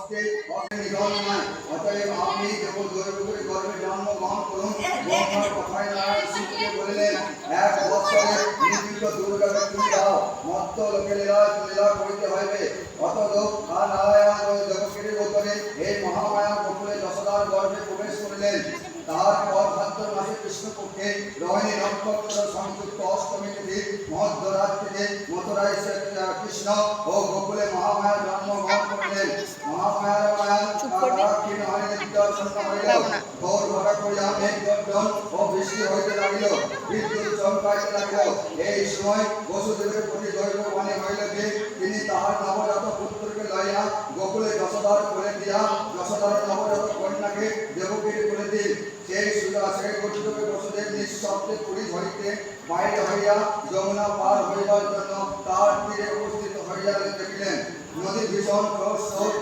কষ্টে নিধন নয়। অতএব আপনি যখন দৈবপুরী গর্ভে জন্মগ্রহণ করুন। ব্রহ্মার কথায় নারায়ণ শিবকে বলিলেন, এক বৎসরে নিপীড়িত দুর্গাকে তুমি দাও, মত্ত লোকে লীলা করিতে হইবে। অতএব নারায়ণ দেবকীর উত্তরে এই মহামায়া গোকুলে যশোদার গর্ভে প্রবেশ করিলেন। তারপর ভাদ্র মাসে কৃষ্ণপক্ষে রোহিণী নক্ষত্র সংযুক্ত অষ্টমী তিথি মধ্যরাত্রিতে মথুরায় কৃষ্ণ ও গোকুলে মহামায়া জন্মগ্রহণ করিলেন। মহামায়ার মায়া ক্ষীণ হইলে বিদর্শন হইল, ঘোর ঘটা করিয়া মেঘ গর্জন ও বৃষ্টি হইতে লাগিল, বিদ্যুৎ চমকাইতে লাগিল। এই সময় বসুদেবের প্রতি দৈববাণী হইল যে তিনি তাহার নবজাত পুত্রকে লইয়া গোকুলে যশোদার কোলে দিয়া যশোদার নবজাত কন্যাকে দেবকীর কোলে দিন। সেই গতিকে বসুদেব নিঃশব্দে পুরী হইতে বাইরে হইয়া যমুনা পার হইবার জন্য তার তীরে উপস্থিত হইয়া দেখিলেন। নদী ভীষণ স্রোত